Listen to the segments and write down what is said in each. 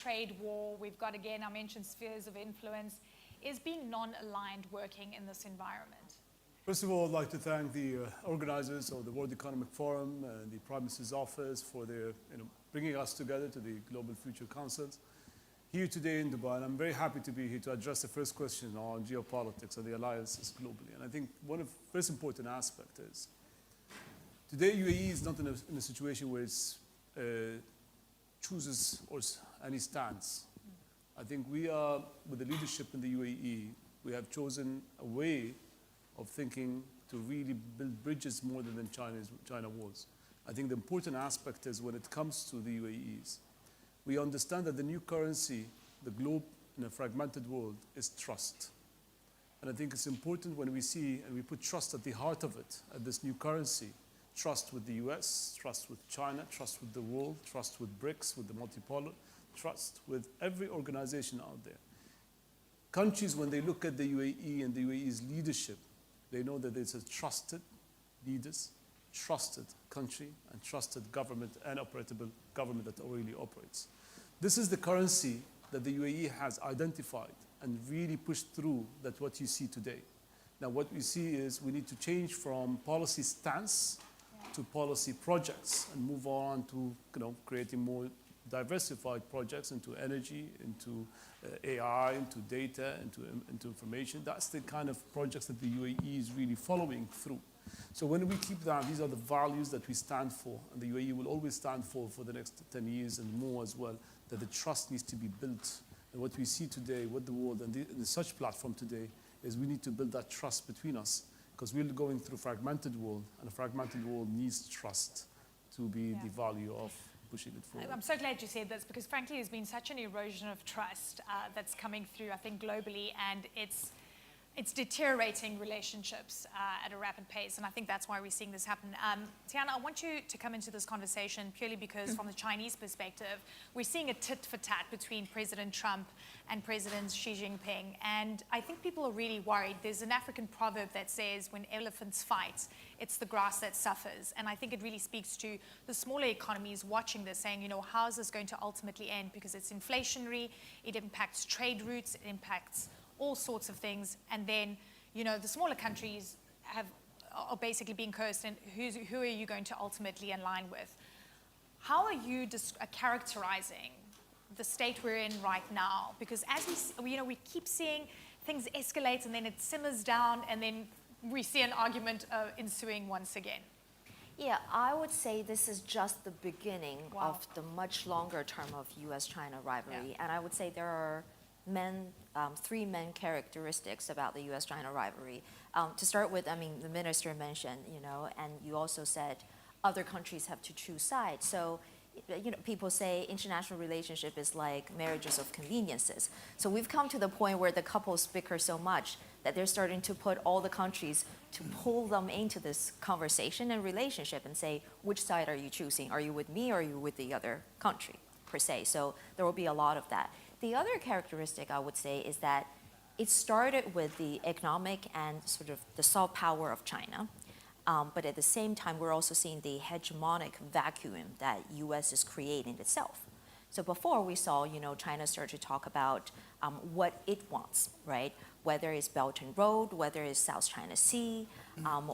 trade war. We've got, again, I mentioned spheres of influence. Is being non-aligned working in this environment? First of all, I'd like to thank the organizers of the World Economic Forum and the Prime Minister's Office for their bringing us together to the Global Future Councils here today in Dubai. And I'm very happy to be here to address the first question on geopolitics and the alliances globally. And I think one of the first important aspects is today UAE is not in a situation where it chooses or any stance. I think we are, with the leadership in the UAE, we have chosen a way of thinking to really build bridges more than China was. I think the important aspect is when it comes to the UAEs, we understand that the new currency, the globe in a fragmented world, is trust. And I think it's important when we see and we put trust at the heart of it, at this new currency, trust with the US, trust with China, trust with the world, trust with BRICS, with the multipolar, trust with every organization out there. Countries, when they look at the UAE and the UAE's leadership, they know that it's a trusted leaders, trusted country, and trusted government and operable government that really operates. This is the currency that the UAE has identified and really pushed through that what you see today. Now, what we see is we need to change from policy stance to policy projects and move on to creating more diversified projects into energy, into AI, into data, into information. That's the kind of projects that the UAE is really following through. So when we keep that, these are the values that we stand for, and the UAE will always stand for the next 10 years and more as well, that the trust needs to be built. And what we see today with the world and the such platform today is we need to build that trust between us, because we're going through a fragmented world, and a fragmented world needs trust to be the value of pushing it forward. I'm so glad you said this, because frankly there's been such an erosion of trust that's coming through, I think, globally, and it's deteriorating relationships at a rapid pace, and I think that's why we're seeing this happen. Tiana, I want you to come into this conversation purely because from the Chinese perspective, we're seeing a tit for tat between President Trump and President Xi Jinping, and I think people are really worried. There's an African proverb that says, when elephants fight, it's the grass that suffers, and I think it really speaks to the smaller economies watching this, saying, how is this going to ultimately end? Because it's inflationary, it impacts trade routes, it impacts all sorts of things, and then the smaller countries are basically being cursed, and who are you going to ultimately align with? How are you characterizing the state we're in right now? Because as we keep seeing things escalate, and then it simmers down, and then we see an argument ensuing once again. Yeah, I would say this is just the beginning of the much longer term of US-China rivalry, and I would say there are three main characteristics about the US-China rivalry. To start with, the minister mentioned, and you also said other countries have to choose sides. So, people say international relationship is like marriages of conveniences. So we've come to the point where the couples bicker so much that they're starting to put all the countries to pull them into this conversation and relationship and say, which side are you choosing? Are you with me or are you with the other country, per se? So there will be a lot of that. The other characteristic I would say is that it started with the economic and sort of the soft power of China. But at the same time, we're also seeing the hegemonic vacuum that US is creating itself. So before we saw, China start to talk about what it wants, right? Whether it's Belt and Road, whether it's South China Sea,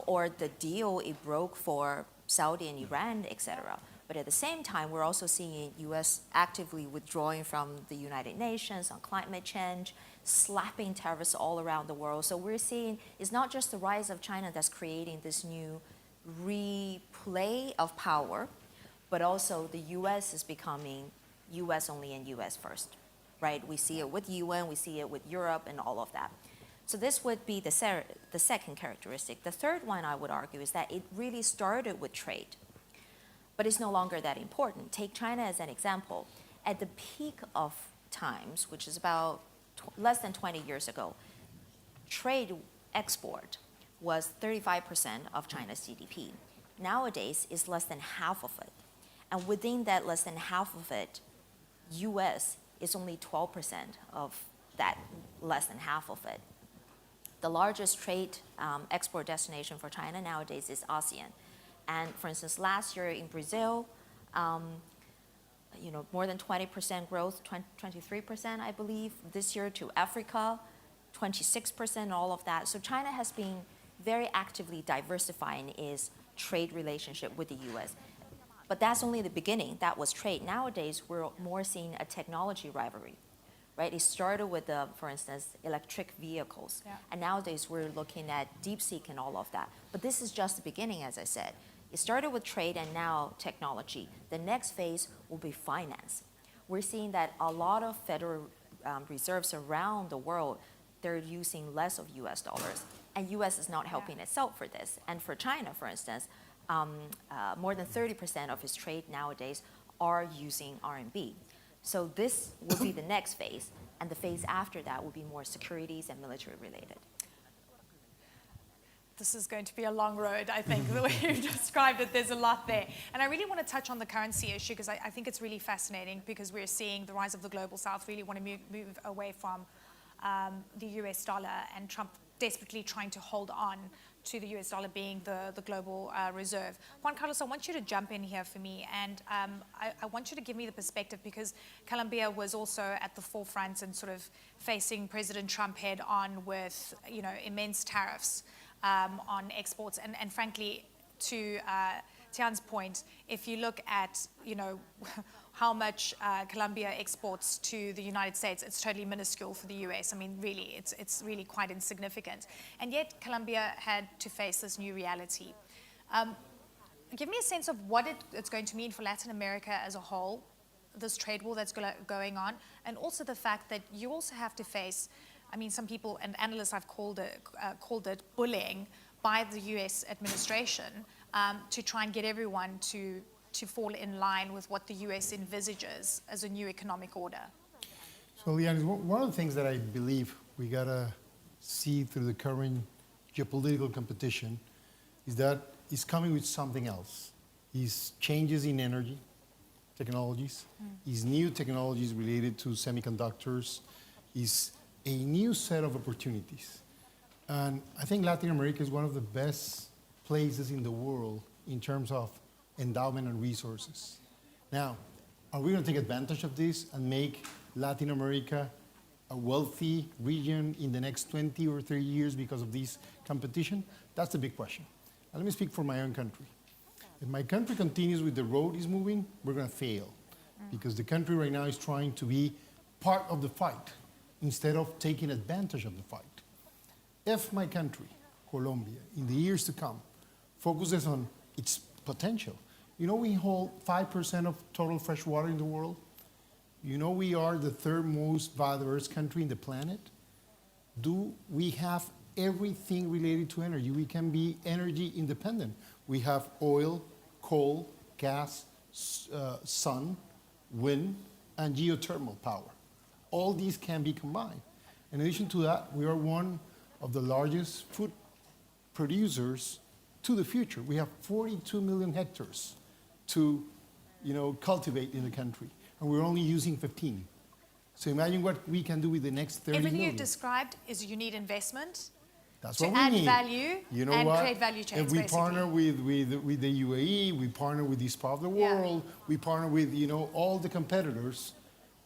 or the deal it broke for Saudi and Iran, etc. But at the same time, we're also seeing US actively withdrawing from the United Nations on climate change, slapping tariffs all around the world. So we're seeing it's not just the rise of China that's creating this new replay of power, but also the US is becoming US only and US first, right? We see it with UN, we see it with Europe and all of that. So this would be the second characteristic. The third one I would argue is that it really started with trade, but it's no longer that important. Take China as an example. At the peak of times, which is about less than 20 years ago, trade export was 35% of China's GDP. Nowadays, it's less than half of it. And within that less than half of it, US is only 12% of that less than half of it. The largest trade export destination for China nowadays is ASEAN. And for instance, last year in Brazil, more than 20% growth, 23%, I believe, this year to Africa, 26%, all of that. So China has been very actively diversifying its trade relationship with the US. But that's only the beginning. That was trade. Nowadays, we're more seeing a technology rivalry, right? It started with, for instance, electric vehicles. Yeah. And nowadays, we're looking at DeepSeek and all of that. But this is just the beginning, as I said. It started with trade and now technology. The next phase will be finance. We're seeing that a lot of Federal Reserves around the world, they're using less of US dollars. And US is not helping itself for this. And for China, for instance, more than 30% of its trade nowadays are using RMB. So this will be the next phase. And the phase after that will be more securities and military related. This is going to be a long road, I think, the way you've described it. There's a lot there. And I really want to touch on the currency issue because I think it's really fascinating because we're seeing the rise of the global south really want to move away from the US dollar and Trump desperately trying to hold on to the US dollar being the global reserve. Juan Carlos, I want you to jump in here for me, and I want you to give me the perspective because Colombia was also at the forefront and sort of facing President Trump head on with immense tariffs on exports, and frankly, to Tian's point, if you look at how much Colombia exports to the United States, it's totally minuscule for the US. I mean, really, it's really quite insignificant. And yet, Colombia had to face this new reality. Give me a sense of what it's going to mean for Latin America as a whole, this trade war that's going on, and also the fact that you also have to face, I mean, some people and analysts have called it bullying by the US administration to try and get everyone to fall in line with what the US envisages as a new economic order. So, Leanne, one of the things that I believe we gotta see through the current geopolitical competition is that it's coming with something else. Is changes in energy technologies, is new technologies related to semiconductors, is a new set of opportunities. And I think Latin America is one of the best places in the world in terms of endowment and resources. Now, are we going to take advantage of this and make Latin America a wealthy region in the next 20 or 30 years because of this competition? That's the big question. And let me speak for my own country. If my country continues with the road is moving, we're going to fail because the country right now is trying to be part of the fight instead of taking advantage of the fight. If my country, Colombia, in the years to come, focuses on its potential, we hold 5% of total fresh water in the world. We are the third most biodiverse country in the planet. Do we have everything related to energy? We can be energy independent. We have oil, coal, gas, sun, wind, and geothermal power. All these can be combined. In addition to that, we are one of the largest food producers to the future. We have 42 million hectares to cultivate in the country, and we're only using 15. So imagine what we can do with the next 30 Everything million. you've described is you need investment That's to what we add need. value and create value chains, If we basically. partner with the UAE, we partner with this part of the world, we partner with all the competitors,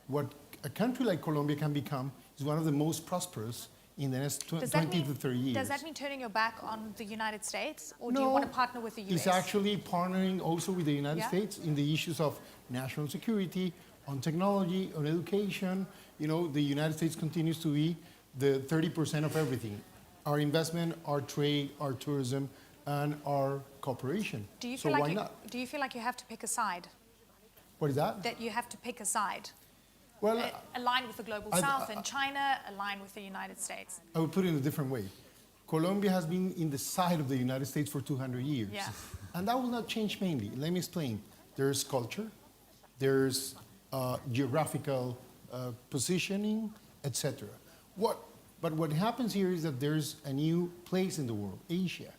what a country like Colombia can become is one of the most prosperous in the next 20 to 30 years. Does that mean turning your back on the United States, or do you want to partner with the US? It's actually partnering also with the United Yeah. States in the issues of national security, on technology, on education. The United States continues to be the 30% of everything. Our investment, our trade, our tourism, and our cooperation. Do you so feel why like not? Do you feel like you have to pick a side? What is that? That you have to pick a side? Well, Align with the global south and China, align with the United States. I would put it in a different way. Colombia has been in the side of the United States for 200 years. Yeah. And that will not change mainly. Let me explain. There's culture, there's geographical positioning, etc. But what happens here is that there's a new place in the world, Asia.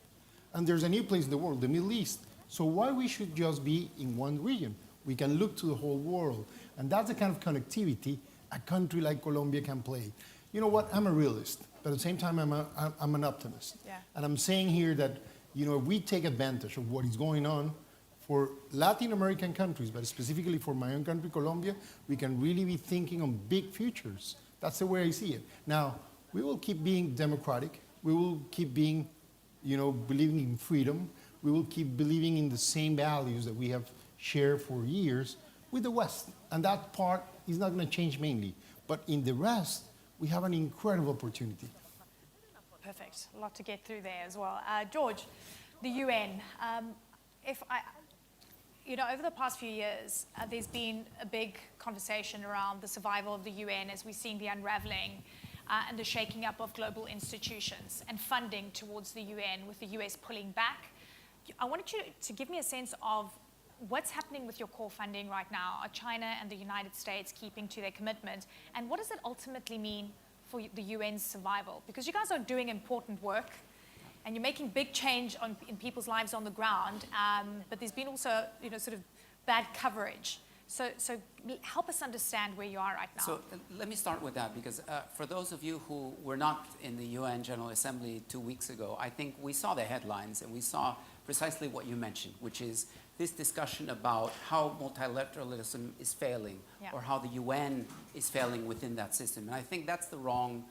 And there's a new place in the world, the Middle East. So why we should just be in one region? We can look to the whole world. And that's the kind of connectivity a country like Colombia can play. You know what? I'm a realist, but at the same time, I'm an optimist. Yeah. And I'm saying here that, if we take advantage of what is going on for Latin American countries, but specifically for my own country, Colombia, we can really be thinking on big futures. That's the way I see it. Now, we will keep being democratic. We will keep being, believing in freedom. We will keep believing in the same values that we have shared for years with the West. And that part is not going to change mainly. But in the rest, we have an incredible opportunity. Perfect. A lot to get through there as well. George, the UN. Over the past few years, there's been a big conversation around the survival of the UN as we're seeing the unraveling and the shaking up of global institutions and funding towards the UN, with the US pulling back. I wanted you to give me a sense of what's happening with your core funding right now. Are China and the United States keeping to their commitment? And what does it ultimately mean for the UN's survival? Because you guys are doing important work, and you're making big change in people's lives on the ground, but there's been also, sort of bad coverage. So help us understand where you are right now. So let me start with that, because for those of you who were not in the UN General Assembly 2 weeks ago, I think we saw the headlines and we saw precisely what you mentioned, which is this discussion about how multilateralism is failing, or how the UN is failing within that system. And I think that's the wrong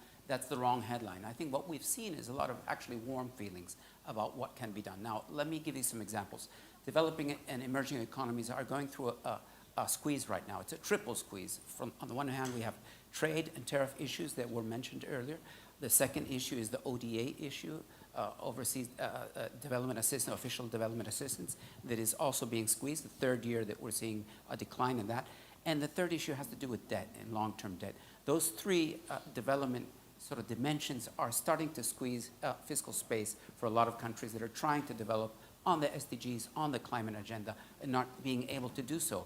headline. I think what we've seen is a lot of actually warm feelings about what can be done. Now, let me give you some examples. Developing and emerging economies are going through a squeeze right now. It's a triple squeeze. On the one hand, we have trade and tariff issues that were mentioned earlier. The second issue is the ODA issue, overseas development assistance, official development assistance, that is also being squeezed. The third year that we're seeing a decline in that. And the third issue has to do with debt and long-term debt. Those three development sort of dimensions are starting to squeeze fiscal space for a lot of countries that are trying to develop on the SDGs, on the climate agenda, and not being able to do so.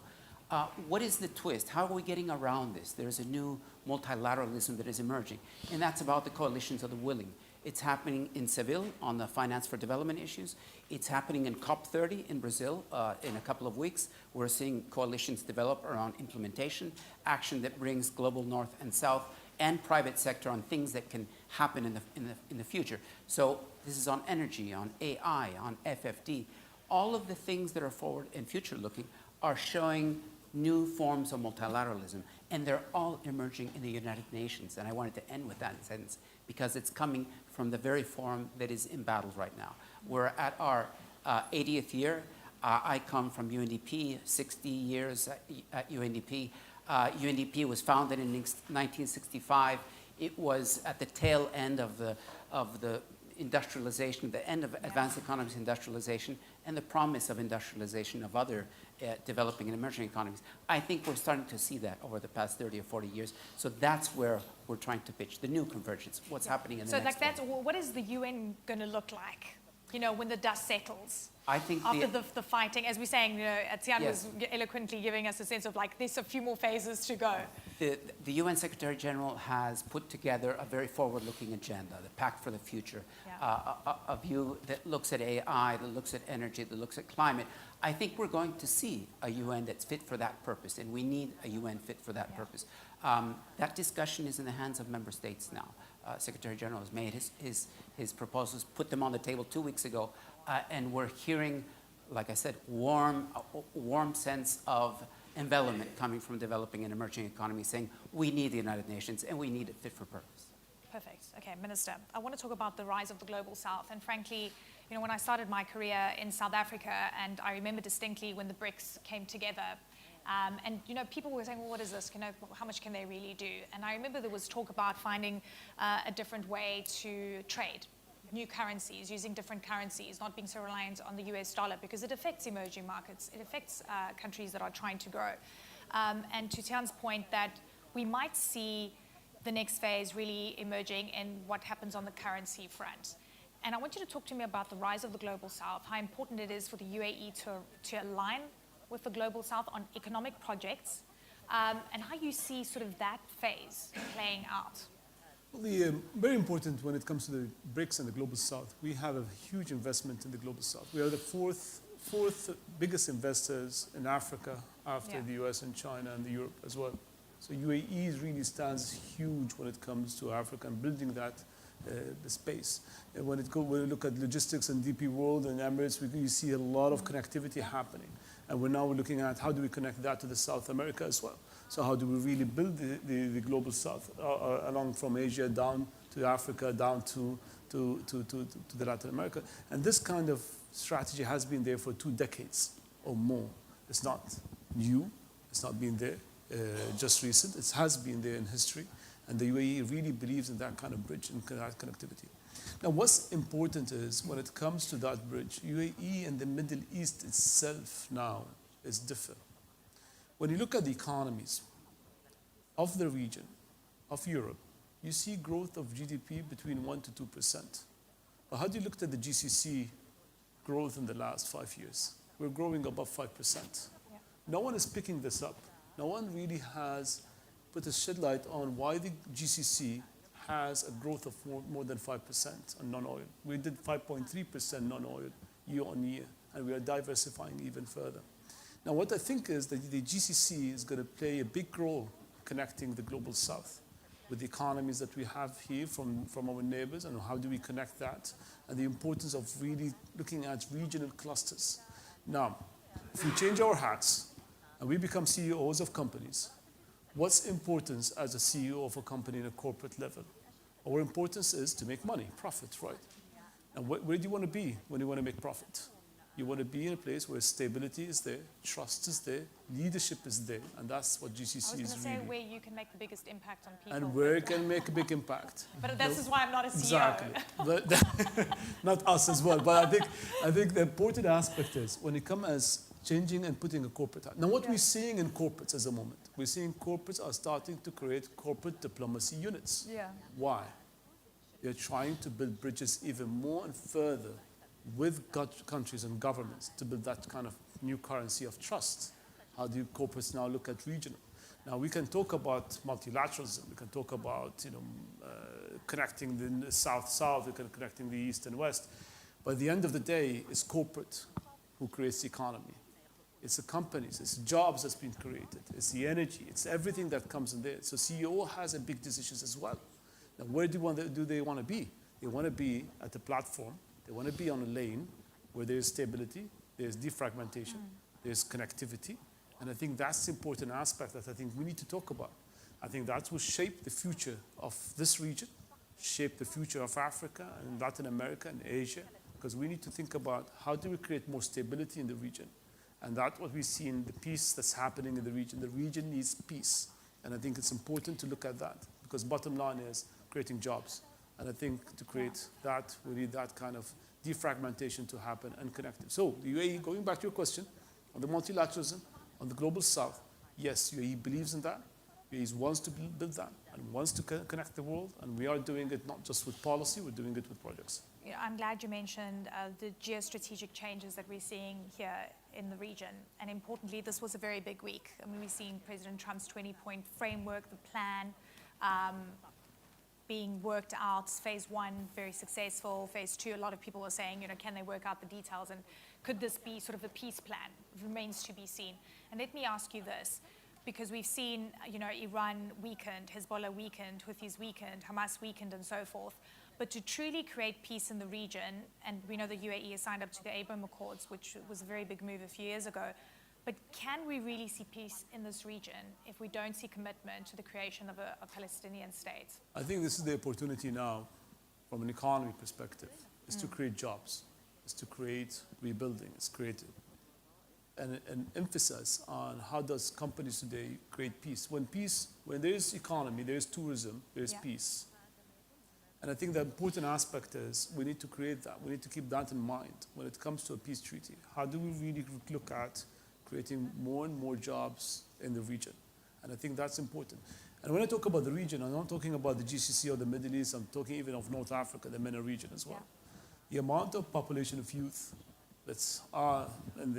What is the twist? How are we getting around this? There's a new multilateralism that is emerging, and that's about the coalitions of the willing. It's happening in Seville on the finance for development issues. It's happening in COP30 in Brazil in a couple of weeks. We're seeing coalitions develop around implementation, action that brings global north and south, and private sector on things that can happen in the future. So this is on energy, on AI, on FFD. All of the things that are forward and future looking are showing new forms of multilateralism, and they're all emerging in the United Nations. And I wanted to end with that sentence, because it's coming from the very forum that is in battle right now. We're at our 80th year. I come from UNDP, 60 years at UNDP. UNDP was founded in 1965. It was at the tail end of the industrialization, the end of advanced economies industrialization, and the promise of industrialization of other developing and emerging economies. I think we're starting to see that over the past 30 or 40 years. So that's where we're trying to pitch the new convergence, what's happening in the next what is the UN going to look like, when the dust settles? I think after the fighting, as we're saying, Etienne was eloquently giving us a sense of there's a few more phases to go. The UN Secretary General has put together a very forward-looking agenda, the Pact for the Future, a view that looks at AI, that looks at energy, that looks at climate. I think we're going to see a UN that's fit for that purpose, and we need a UN fit for that purpose. That discussion is in the hands of member states now. Secretary General has made his proposals, put them on the table 2 weeks ago, and we're hearing, like I said, warm sense of envelopment coming from developing and emerging economies, saying we need the United Nations and we need it fit for purpose. Perfect. Okay, Minister, I want to talk about the rise of the Global South. And frankly, when I started my career in South Africa, and I remember distinctly when the BRICS came together, and people were saying, well, what is this? How much can they really do? And I remember there was talk about finding a different way to trade, new currencies, using different currencies, not being so reliant on the US dollar, because it affects emerging markets. It affects countries that are trying to grow. And to Tian's point, that we might see the next phase really emerging in what happens on the currency front. And I want you to talk to me about the rise of the Global South, how important it is for the UAE to align with the Global South on economic projects, and how you see sort of that phase playing out. Well, very important when it comes to the BRICS and the Global South. We have a huge investment in the Global South. We are the fourth biggest investors in Africa after the US and China and Europe as well. So UAE really stands huge when it comes to Africa and building that the space. And when we look at logistics and DP World and Emirates, you see a lot of connectivity happening. And we're now looking at how do we connect that to the South America as well. So how do we really build the global South along from Asia down to Africa, down to the Latin America. And this kind of strategy has been there for 2 decades or more. It's not new. It's not been there just recent. It has been there in history. And the UAE really believes in that kind of bridge and that connectivity. Now, what's important is when it comes to that bridge, UAE and the Middle East itself now is different. When you look at the economies of the region, of Europe, you see growth of GDP between 1% to 2%. But how do you look at the GCC growth in the last 5 years? We're growing above 5%. Yeah. No one is picking this up. No one really has put a shed light on why the GCC has a growth of more than 5% on non-oil. We did 5.3% non-oil year on year, and we are diversifying even further. Now, what I think is that the GCC is going to play a big role connecting the global South with the economies that we have here from our neighbors, and how do we connect that, and the importance of really looking at regional clusters. Now, if we change our hats and we become CEOs of companies, what's importance as a CEO of a company in a corporate level? Our importance is to make money, profit, right? And where do you want to be when you want to make profit? You want to be in a place where stability is there, trust is there, leadership is there, and that's what GCC is I was going to say really. where you can make the biggest impact on people. And where it can make a big impact. But this is why I'm not a CEO. Exactly. But not us as well. But I think the important aspect is when it comes as changing and putting a corporate out. Now, what we're seeing in corporates at the moment, we're seeing corporates are starting to create corporate diplomacy units. Yeah. Why? They're trying to build bridges even more and further with countries and governments to build that kind of new currency of trust. How do corporates now look at regional? Now, we can talk about multilateralism. We can talk about connecting the South-South. We can connecting the East and West. But at the end of the day, it's corporate who creates the economy. It's the companies, it's jobs that's been created, it's the energy, it's everything that comes in there. So CEO has a big decisions as well. Now, where do they want to be? They want to be at the platform. They want to be on a lane where there's stability, there's defragmentation, there's connectivity. And I think that's the important aspect that I think we need to talk about. I think that will shape the future of this region, shape the future of Africa and Latin America and Asia, because we need to think about how do we create more stability in the region. And that's what we see in the peace that's happening in the region. The region needs peace. And I think it's important to look at that, because bottom line is creating jobs. And I think to create that, we need that kind of defragmentation to happen and connected. So the UAE, going back to your question, on the multilateralism, on the global South, yes, UAE believes in that. UAE wants to build that and wants to connect the world. And we are doing it not just with policy, we're doing it with projects. Yeah, I'm glad you mentioned the geostrategic changes that we're seeing here in the region. And importantly, this was a very big week. I mean, we've seen President Trump's 20-point framework, the plan, being worked out. Phase 1, very successful. Phase 2, a lot of people are saying, can they work out the details? And could this be sort of a peace plan? It remains to be seen. And let me ask you this, because we've seen, Iran weakened, Hezbollah weakened, Houthis weakened, Hamas weakened, and so forth. But to truly create peace in the region, and we know the UAE has signed up to the Abraham Accords, which was a very big move a few years ago, but can we really see peace in this region if we don't see commitment to the creation of a Palestinian state? I think this is the opportunity now, from an economy perspective, is to create jobs, is to create rebuilding, is create an emphasis on how does companies today create peace. When there is economy, there is tourism, there is peace. And I think the important aspect is we need to create that. We need to keep that in mind when it comes to a peace treaty. How do we really look at creating more and more jobs in the region? And I think that's important. And when I talk about the region, I'm not talking about the GCC or the Middle East. I'm talking even of North Africa, the MENA region as well. The amount of population of youth that's in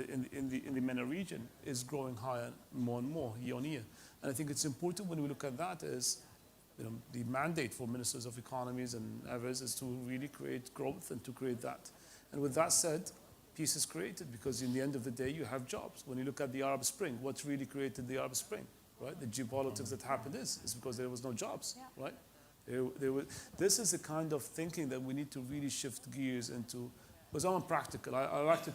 the MENA region is growing higher more and more year on year. And I think it's important when we look at that is the mandate for ministers of economies and others is to really create growth and to create that. And with that said, peace is created because in the end of the day, you have jobs. When you look at the Arab Spring, what really created the Arab Spring, right? The geopolitics that happened is because there was no jobs, right? This is the kind of thinking that we need to really shift gears into. Because I'm practical. I like to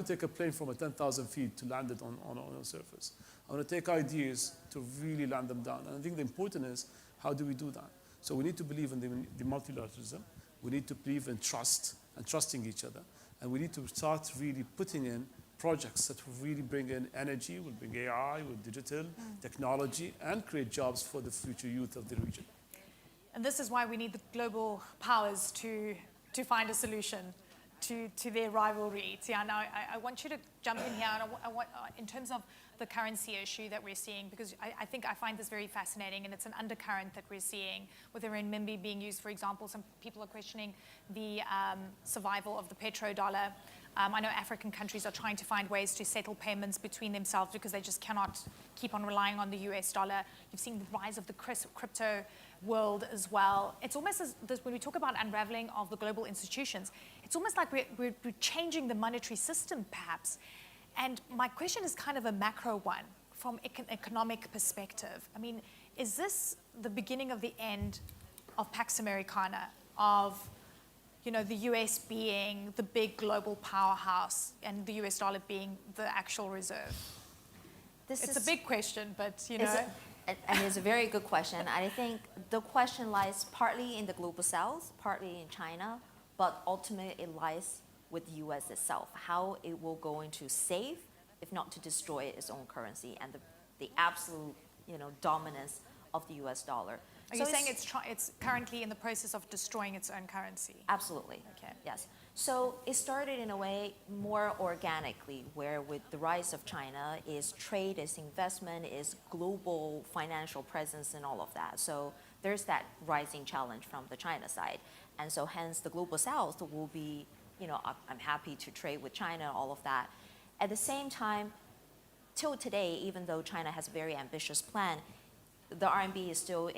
take a plane from 10,000 feet to land it on a surface. I want to take ideas to really land them down. And I think the important is, how do we do that? So we need to believe in the multilateralism. We need to believe in trust and trusting each other. And we need to start really putting in projects that will really bring in energy, will bring AI, will digital, technology, and create jobs for the future youth of the region. And this is why we need the global powers to find a solution to their rivalry. Tiana, I want you to jump in here, and I want, in terms of the currency issue that we're seeing, because I think I find this very fascinating, and it's an undercurrent that we're seeing with the renminbi being used. For example, some people are questioning the survival of the petrodollar. I know African countries are trying to find ways to settle payments between themselves because they just cannot keep on relying on the US dollar. You've seen the rise of the crypto world as well. It's almost as this, when we talk about unraveling of the global institutions, it's almost like we're changing the monetary system, perhaps. And my question is kind of a macro one from an economic perspective. I mean, is this the beginning of the end of Pax Americana, of the US being the big global powerhouse and the US dollar being the actual reserve? It's a big question, but And it's a very good question. And I think the question lies partly in the global south, partly in China, but ultimately it lies with the US itself, how it will go into save, if not to destroy its own currency, and the absolute dominance of the US dollar. Are you saying it's currently in the process of destroying its own currency? Absolutely. Okay. Yes. So it started in a way more organically, where with the rise of China is trade, is investment, is global financial presence and all of that. So there's that rising challenge from the China side. And so hence the global south will be, I'm happy to trade with China, all of that. At the same time, till today, even though China has a very ambitious plan, the RMB is still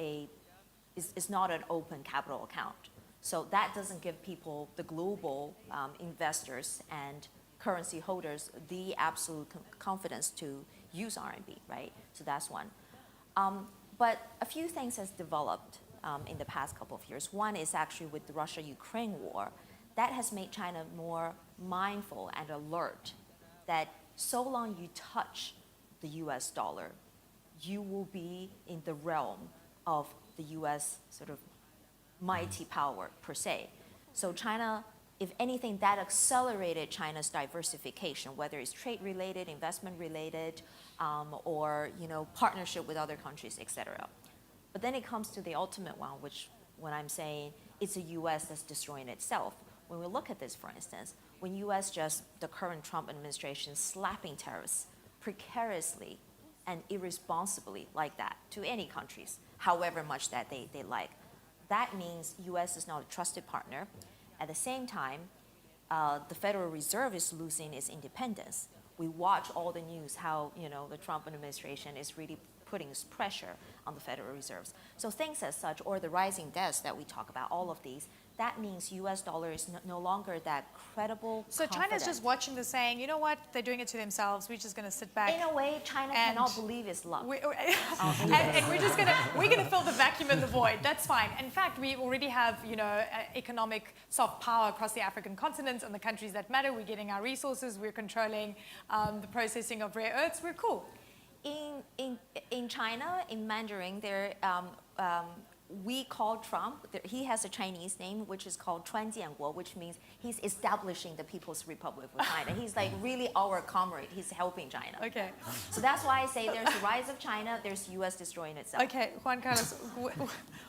is not an open capital account. So that doesn't give people, the global investors and currency holders, the absolute confidence to use RMB, right? So that's one. But a few things has developed in the past couple of years. One is actually with the Russia-Ukraine war. That has made China more mindful and alert that so long you touch the US dollar, you will be in the realm of the US sort of mighty power per se. So China, if anything, that accelerated China's diversification, whether it's trade related, investment related, or partnership with other countries, etc. But then it comes to the ultimate one, which when I'm saying it's the US that's destroying itself. When we look at this, for instance, when US the current Trump administration slapping tariffs precariously and irresponsibly like that to any countries, however much that they like, that means US is not a trusted partner. At the same time, the Federal Reserve is losing its independence. We watch all the news how the Trump administration is really putting pressure on the Federal Reserves. So things as such, or the rising debts that we talk about, all of these, that means US dollar is no longer that credible. So China's just watching this saying, you know what, they're doing it to themselves, we're just going to sit back. In a way, China cannot believe its luck. And we're going to fill the vacuum in the void. That's fine. In fact, we already have, economic soft power across the African continent and the countries that matter. We're getting our resources. We're controlling the processing of rare earths. We're cool. In China, in Mandarin, we call Trump, he has a Chinese name, which is called 川建国, which means he's establishing the People's Republic of China. He's like really our comrade. He's helping China. Okay. So that's why I say there's the rise of China, there's US destroying itself. Okay, Juan Carlos,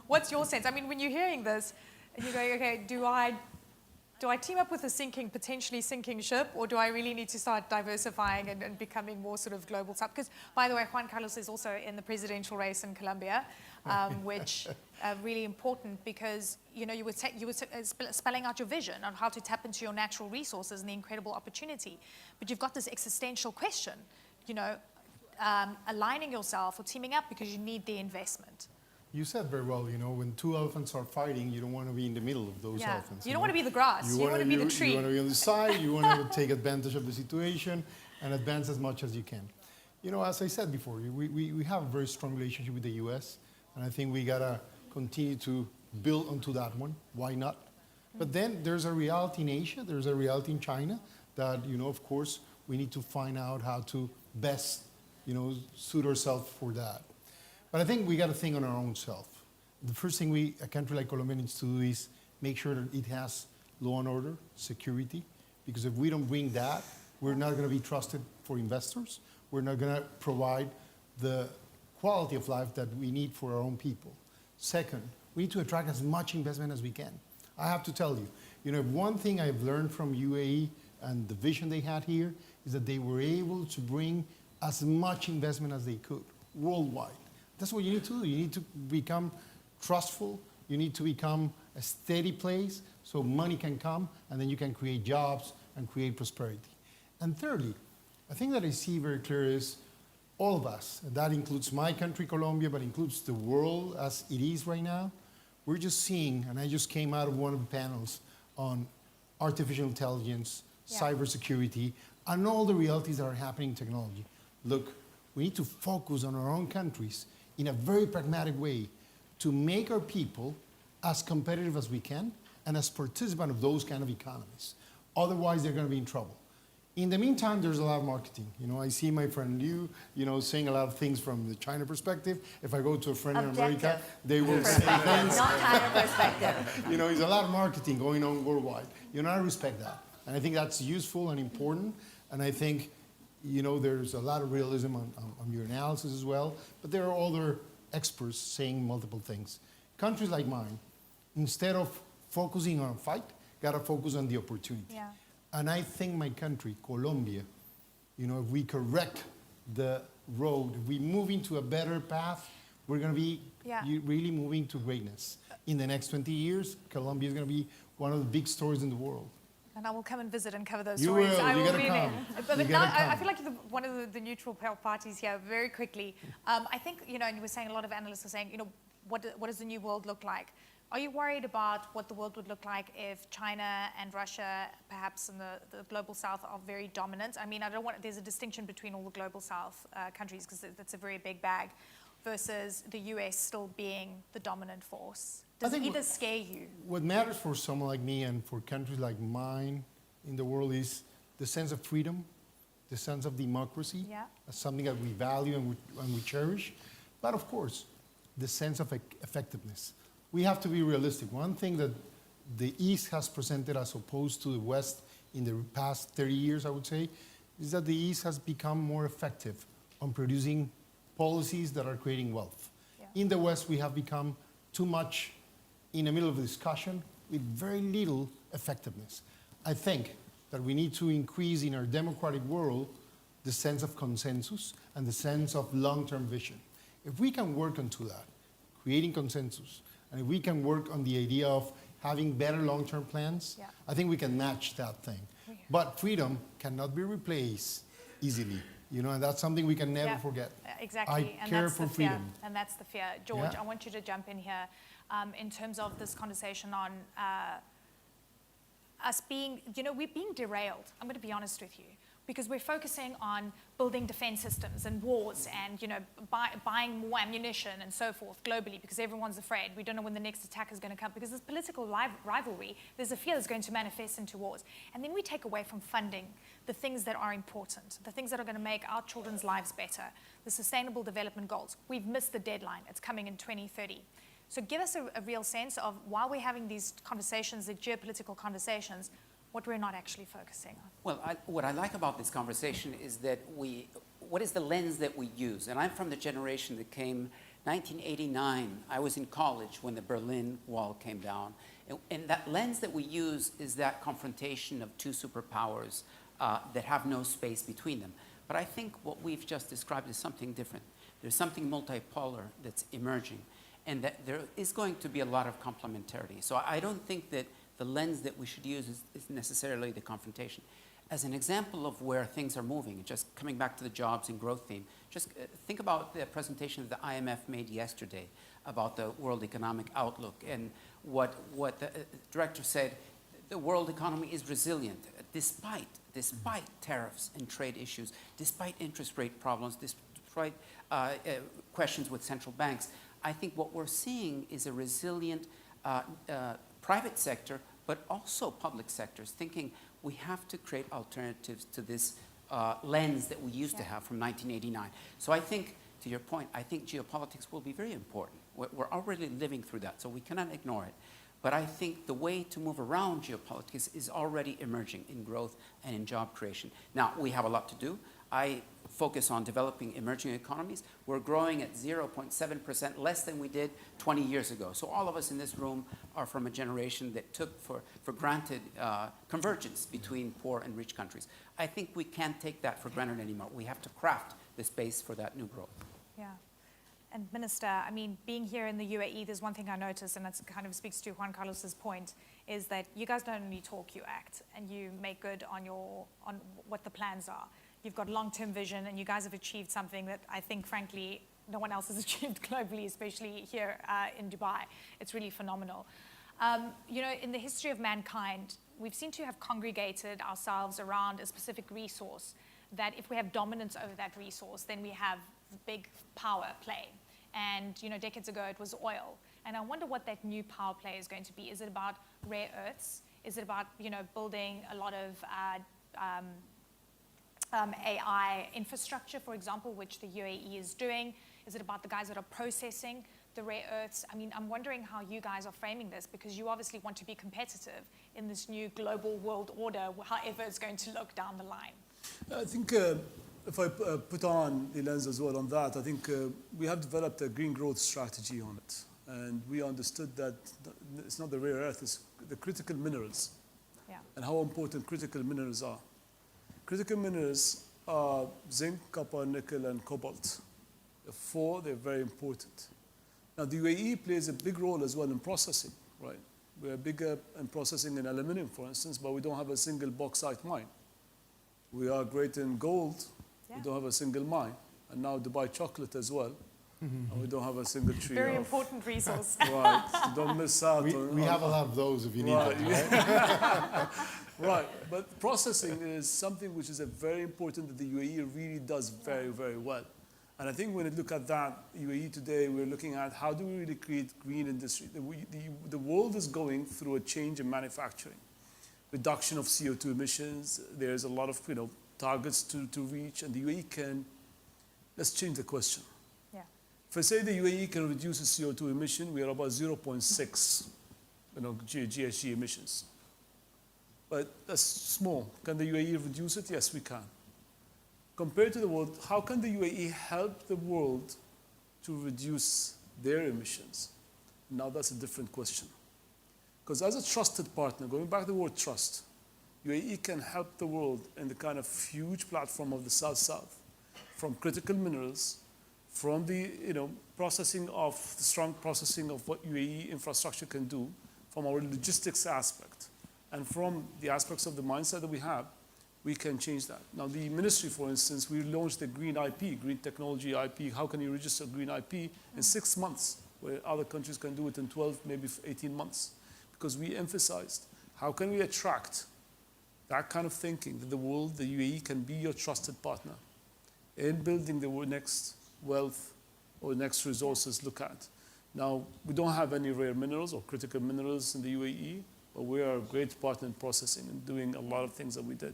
what's your sense? I mean, when you're hearing this, and you're going, okay, do I team up with a potentially sinking ship, or do I really need to start diversifying and becoming more sort of global south? Because, by the way, Juan Carlos is also in the presidential race in Colombia, which really important because you were spelling out your vision on how to tap into your natural resources and the incredible opportunity. But you've got this existential question, aligning yourself or teaming up because you need the investment. You said very well, when two elephants are fighting, you don't want to be in the middle of those elephants. You don't want to be the grass, you want to be the tree. You want to be on the side, you want to take advantage of the situation and advance as much as you can. As I said before, we have a very strong relationship with the US, and I think we got to continue to build onto that one. Why not? But then there's a reality in Asia, there's a reality in China that, of course, we need to find out how to best, suit ourselves for that. But I think we got to think on our own self. The first thing a country like Colombia needs to do is make sure that it has law and order, security, because if we don't bring that, we're not going to be trusted for investors. We're not going to provide the quality of life that we need for our own people. Second, we need to attract as much investment as we can. I have to tell you, one thing I've learned from UAE and the vision they had here is that they were able to bring as much investment as they could worldwide. That's what you need to do. You need to become trustful. You need to become a steady place so money can come and then you can create jobs and create prosperity. And thirdly, I think that I see very clear is all of us, and that includes my country, Colombia, but includes the world as it is right now. We're just seeing, and I just came out of one of the panels on artificial intelligence, cybersecurity, and all the realities that are happening in technology. Look, we need to focus on our own countries in a very pragmatic way to make our people as competitive as we can and as participant of those kind of economies. Otherwise, they're going to be in trouble. In the meantime, there's a lot of marketing. I see my friend Liu, saying a lot of things from the China perspective. If I go to a friend in America, they will say things. Not China perspective. There's a lot of marketing going on worldwide. I respect that. And I think that's useful and important. And I think, there's a lot of realism on your analysis as well. But there are other experts saying multiple things. Countries like mine, instead of focusing on a fight, got to focus on the opportunity. Yeah. And I think my country, Colombia, if we correct the road, if we move into a better path, we're going to be really moving to greatness. In the next 20 years, Colombia is going to be one of the big stories in the world. And I will come and visit and cover those You stories. will. I You will gotta really. come. But You now gotta I come. feel like one of the neutral parties here, very quickly. I think, and you were saying, a lot of analysts are saying, what does the new world look like? Are you worried about what the world would look like if China and Russia, perhaps in the global south, are very dominant? I mean, there's a distinction between all the global south countries because that's a very big bag versus the US still being the dominant force. Does either scare you? What matters for someone like me and for countries like mine in the world is the sense of freedom, the sense of democracy, as something that we value and we cherish. But of course, the sense of effectiveness. We have to be realistic. One thing that the East has presented as opposed to the West in the past 30 years, I would say, is that the East has become more effective on producing policies that are creating wealth. In the West, we have become too much in the middle of a discussion with very little effectiveness. I think that we need to increase in our democratic world the sense of consensus and the sense of long-term vision. If we can work onto that, creating consensus, and if we can work on the idea of having better long-term plans, I think we can match that thing. But freedom cannot be replaced easily, and that's something we can never forget. Exactly. I care for freedom. And that's the fear. George, I want you to jump in here in terms of this conversation on us being, we're being derailed. I'm going to be honest with you. Because we're focusing on building defense systems and wars and buying more ammunition and so forth globally because everyone's afraid. We don't know when the next attack is going to come because there's political rivalry. There's a fear that's going to manifest into wars. And then we take away from funding the things that are important, the things that are going to make our children's lives better, the Sustainable Development Goals. We've missed the deadline. It's coming in 2030. So give us a real sense of, while we're having these conversations, the geopolitical conversations, what we're not actually focusing on. Well, what I like about this conversation is that what is the lens that we use? And I'm from the generation that came 1989. I was in college when the Berlin Wall came down. And that lens that we use is that confrontation of two superpowers that have no space between them. But I think what we've just described is something different. There's something multipolar that's emerging, and that there is going to be a lot of complementarity. So I don't think that the lens that we should use is necessarily the confrontation. As an example of where things are moving, just coming back to the jobs and growth theme, just think about the presentation that the IMF made yesterday about the world economic outlook and what the director said, the world economy is resilient despite tariffs and trade issues, despite interest rate problems, despite questions with central banks. I think what we're seeing is a resilient private sector, but also public sectors thinking we have to create alternatives to this lens that we used to have from 1989. So I think, to your point, I think geopolitics will be very important. We're already living through that, so we cannot ignore it. But I think the way to move around geopolitics is already emerging in growth and in job creation. Now, we have a lot to do. I focus on developing emerging economies. We're growing at 0.7%, less than we did 20 years ago. So all of us in this room are from a generation that took for granted convergence between poor and rich countries. I think we can't take that for granted anymore. We have to craft the space for that new growth. Yeah. And Minister, I mean, being here in the UAE, there's one thing I noticed, and that kind of speaks to Juan Carlos's point, is that you guys don't only talk, you act, and you make good on what the plans are. You've got long-term vision, and you guys have achieved something that I think, frankly, no one else has achieved globally, especially here in Dubai. It's really phenomenal. You know, in the history of mankind, we've seemed to have congregated ourselves around a specific resource that if we have dominance over that resource, then we have big power play. And, you know, decades ago, it was oil. And I wonder what that new power play is going to be. Is it about rare earths? Is it about, you know, building a lot of AI infrastructure, for example, which the UAE is doing? Is it about the guys that are processing the rare earths? I mean, I'm wondering how you guys are framing this, because you obviously want to be competitive in this new global world order, however it's going to look down the line. I think if I put on the lens as well on that, I think we have developed a green growth strategy on it. And we understood that it's not the rare earth, it's the critical minerals. Yeah. And how important critical minerals are. Critical minerals are zinc, copper, nickel, and cobalt. The four, they're very important. Now, the UAE plays a big role as well in processing, right? We're bigger in processing in aluminum, for instance, but we don't have a single bauxite mine. We are great in gold. Yeah. We don't have a single mine. And now Dubai chocolate as well. Mm-hmm. And we don't have a single tree. Very important resource. Right. So don't miss out. We have a lot of those if you need them. Right? Right. But processing is something which is a very important that the UAE really does very, very well. And I think when you look at that, UAE today, we're looking at how do we really create green industry. The world is going through a change in manufacturing. Reduction of CO2 emissions. There's a lot of targets to reach, and the UAE can. Let's change the question. Yeah. If I say the UAE can reduce its CO2 emission, we are about 0.6, GHG emissions. But that's small. Can the UAE reduce it? Yes, we can. Compared to the world, how can the UAE help the world to reduce their emissions? Now that's a different question. Because as a trusted partner, going back to the word trust, UAE can help the world in the kind of huge platform of the South-South, from critical minerals, from the processing of the strong processing of what UAE infrastructure can do, from our logistics aspect, and from the aspects of the mindset that we have, we can change that. Now, the ministry, for instance, we launched the green IP, green technology IP. How can you register green IP in 6 months, where other countries can do it in 12, maybe 18 months? Because we emphasized, how can we attract that kind of thinking that the world, the UAE, can be your trusted partner in building the next wealth or next resources look at. Now, we don't have any rare minerals or critical minerals in the UAE, but we are a great partner in processing and doing a lot of things that we did.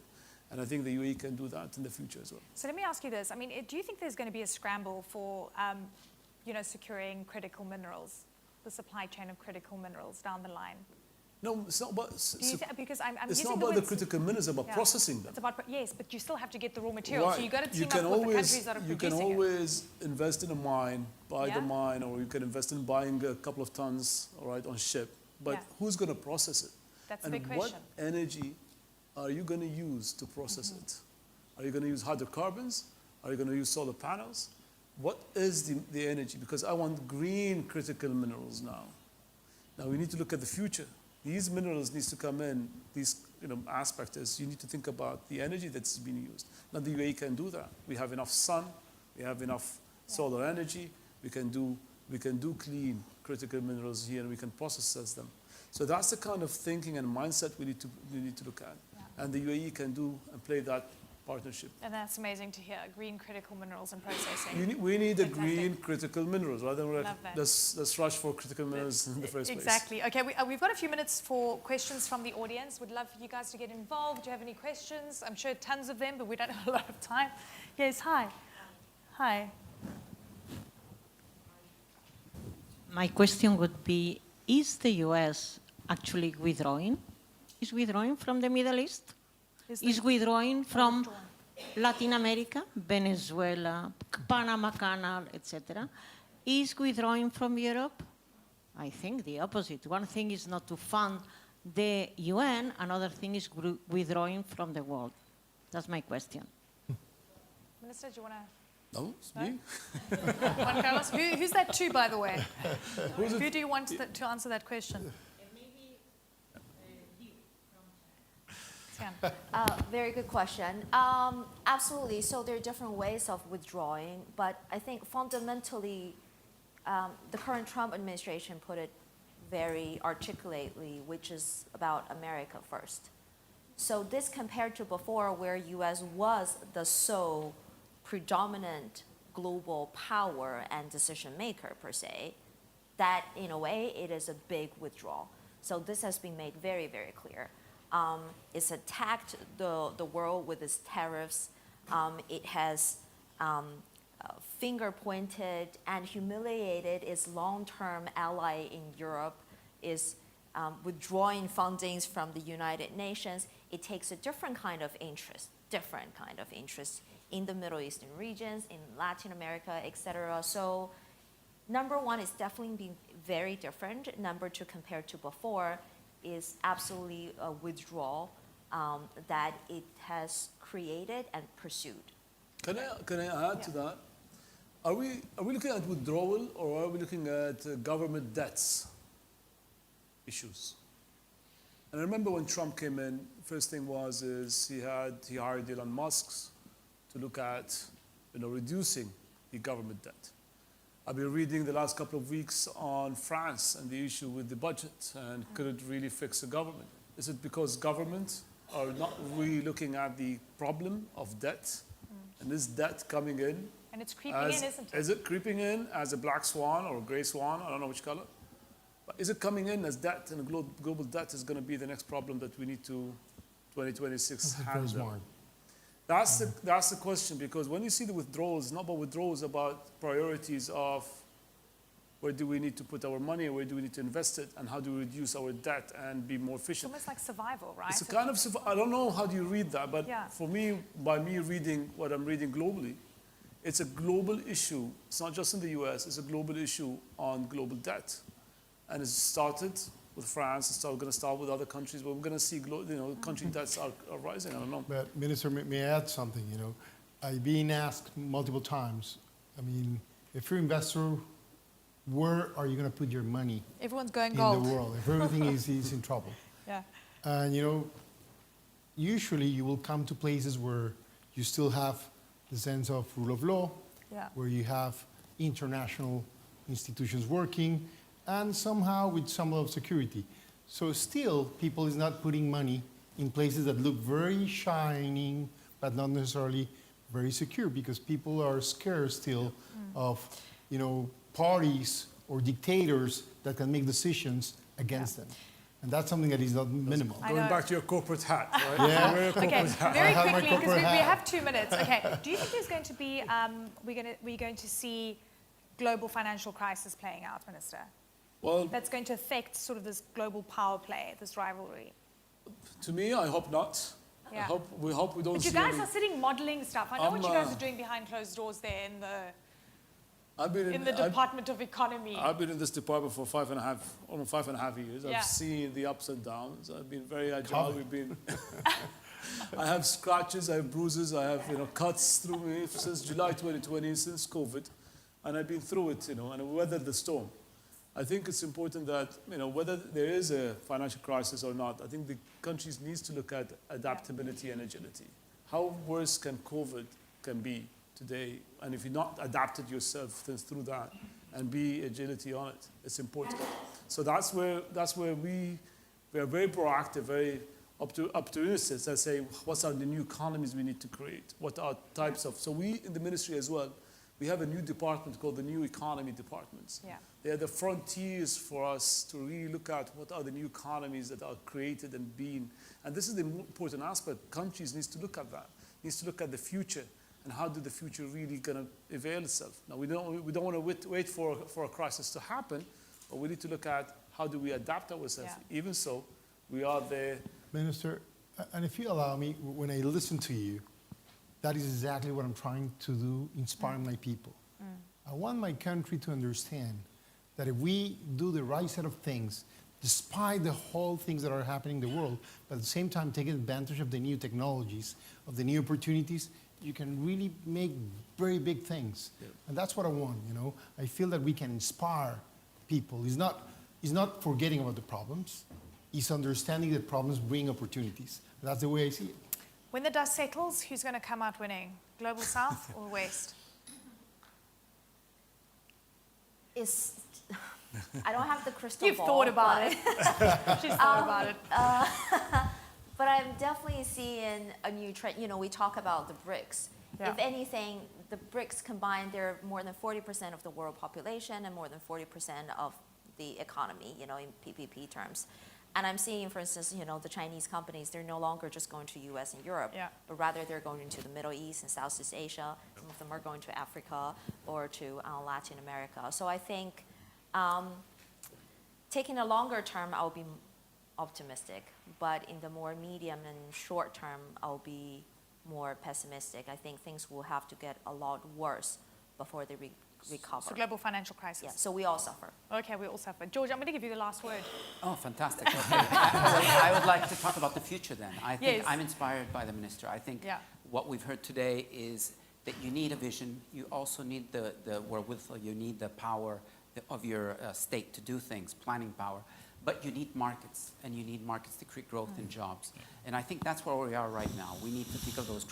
And I think the UAE can do that in the future as well. So let me ask you this. I mean, do you think there's going to be a scramble for, securing critical minerals, the supply chain of critical minerals down the line? No, it's not about. Because I'm it's using not about the critical minerals, it's about processing them. It's about, yes, but you still have to get the raw material. Right. So you've got to team up with the countries that are producing it. You can always invest in a mine, buy the mine, or you can invest in buying a couple of tons, all right, on ship. But who's going to process it? That's the big question. What energy are you going to use to process it? Are you going to use hydrocarbons? Are you going to use solar panels? What is the energy? Because I want green critical minerals now. Now we need to look at the future. These minerals need to come in. These aspect is you need to think about the energy that's being used. Now the UAE can do that. We have enough sun. We have enough solar energy. We can do clean critical minerals here, and we can process them. So that's the kind of thinking and mindset we need to look at. Yeah. And the UAE can do and play that partnership. And that's amazing to hear. Green critical minerals and processing. We need a Fantastic. green critical minerals rather than Love that. let's rush for critical minerals in the first place. Exactly. Okay, we've got a few minutes for questions from the audience. Would love for you guys to get involved. Do you have any questions? I'm sure tons of them, but we don't have a lot of time. Yes, hi. Hi. My question would be, is the US actually withdrawing? Is withdrawing from the Middle East? Is withdrawing from Latin America, Venezuela, Panama Canal, etc.? Is withdrawing from Europe? I think the opposite. One thing is not to fund the UN, another thing is withdrawing from the world. That's my question. Minister, do you want to? No, it's me. Juan Carlos? Who's that to, by the way? Who do you want to answer that question? Very good question. Absolutely. So there are different ways of withdrawing, but I think fundamentally, the current Trump administration put it very articulately, which is about America first. So this compared to before, where U.S. was the sole predominant global power and decision maker per se, that in a way it is a big withdrawal. So this has been made very, very clear. It's attacked the world with its tariffs. It has finger pointed and humiliated its long-term ally in Europe, is withdrawing fundings from the United Nations. It takes a different kind of interest in the Middle Eastern regions, in Latin America, etc. So number one is definitely being very different. Number two, compared to before, is absolutely a withdrawal that it has created and pursued. Can I add to that? Are we looking at withdrawal or are we looking at government debts issues? And I remember when Trump came in, first thing he hired Elon Musk to look at reducing the government debt. I've been reading the last couple of weeks on France and the issue with the budget and could it really fix the government? Is it because governments are not really looking at the problem of debt and is debt coming in? And it's creeping in, isn't it? Is it creeping in as a black swan or a gray swan? I don't know which color. But is it coming in as debt, and global debt is going to be the next problem that we need to 2026 handle? That's the question, because when you see the withdrawals, it's not about withdrawals, it's about priorities of where do we need to put our money, where do we need to invest it, and how do we reduce our debt and be more It's efficient. almost like survival, right? It's a kind of, I don't know how do you read that, but for me, by me reading what I'm reading globally, it's a global issue. It's not just in the US, it's a global issue on global debt. And it's started with France, it's going to start with other countries, but we're going to see country debts are rising, I don't know. But Minister, may I add something? I've been asked multiple times, if you're an investor, where are you going to put your money Everyone's going in gold. the world if everything is in trouble? Yeah. And usually you will come to places where you still have the sense of rule of law, where you have international institutions working, and somehow with some level of security. So still, people is not putting money in places that look very shining, but not necessarily very secure, because people are scared still of, parties or dictators that can make decisions against them. And that's something that is not minimal. Going back to your corporate hat, right? Yeah. Wear a corporate Okay, hat. very have my quickly, because corporate we hat. have 2 minutes. Okay, do you think there's going to be, we're going to see global financial crisis playing out, Minister? Well, That's going to affect sort of this global power play, this rivalry? to me, I hope not. Yeah. We hope we don't But see you guys any- are sitting modeling stuff. I know what you I'm, guys are doing behind closed doors there in I've been the Department of Economy. I've been in this department for almost 5.5 years. Yeah. I've seen the ups and downs. I've been very agile. I have scratches, I have bruises, I have cuts through me since July 2020, since COVID, and I've been through it, and weathered the storm. I think it's important that whether there is a financial crisis or not, I think the countries needs to look at adaptability and agility. How worse can COVID can be today, and if you're not adapted yourself through that and be agility on it, it's important. So that's where we are very proactive, very opportunists that say, what are the new economies we need to create? What are types of, so we in the ministry as well, we have a new department called the New Economy Departments. Yeah. They are the frontiers for us to really look at what are the new economies that are created and being. And this is the important aspect. Countries need to look at that. Needs to look at the future and how do the future really going to avail itself. Now, we don't want to wait for a crisis to happen, but we need to look at how do we adapt ourselves. Yeah. Even so, we are there. Minister, and if you allow me, when I listen to you, that is exactly what I'm trying to do, inspiring my people. I want my country to understand that if we do the right set of things, despite the whole things that are happening in the world, but at the same time taking advantage of the new technologies, of the new opportunities, you can really make very big things. Yeah. And that's what I want, you know. I feel that we can inspire people. It's not forgetting about the problems, it's understanding that problems bring opportunities. That's the way I see it. When the dust settles, who's going to come out winning? Global South or West? I don't have the crystal You've ball. thought about but- it. She's thought about it. But I'm definitely seeing a new trend. You know, we talk about the BRICS. Yeah. If anything, the BRICS combined, they're more than 40% of the world population and more than 40% of the economy, you know, in PPP terms. And I'm seeing, for instance, you know, the Chinese companies, they're no longer just going to US and Europe, Yeah. but rather they're going into the Middle East and Southeast Asia. Some of them are going to Africa or to Latin America. So I think taking a longer term, I'll be optimistic. But in the more medium and short term, I'll be more pessimistic. I think things will have to get a lot worse before they recover. So global financial crisis. Yeah, so we all suffer. Okay, we all suffer. George, I'm going to give you the last word. Oh, fantastic. Okay. Well, I would like to talk about the future then. I think Yes. I'm inspired by the minister. I think Yeah. what we've heard today is that you need a vision. You also need the wherewithal. You need the power of your state to do things, planning power. But you need markets, and you need markets to create growth and jobs. And I think that's where we are right now. We need to think of those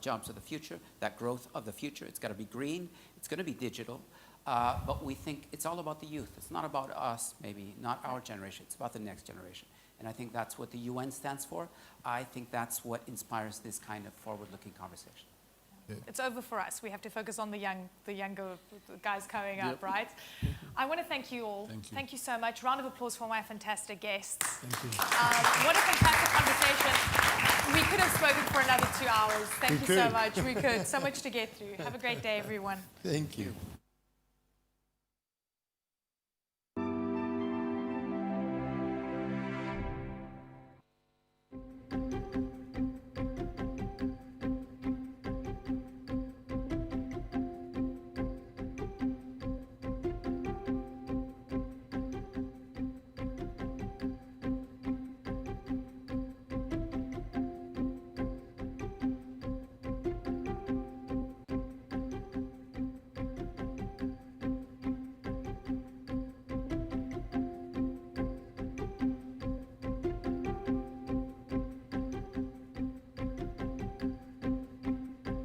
jobs of the future, that growth of the future. It's got to be green. It's going to be digital. But we think it's all about the youth. It's not about us, maybe, not our generation. It's about the next generation. And I think that's what the UN stands for. I think that's what inspires this kind of forward-looking conversation. It's over for us. We have to focus on the younger guys coming up, Yep. right? I want to thank you all. Thank you. So much. Round of applause for my fantastic guests. Thank you. What a fantastic conversation. We could have spoken for another 2 hours. Thank We you so could. much. We could. So much to get through. Have a great day, everyone. Thank you.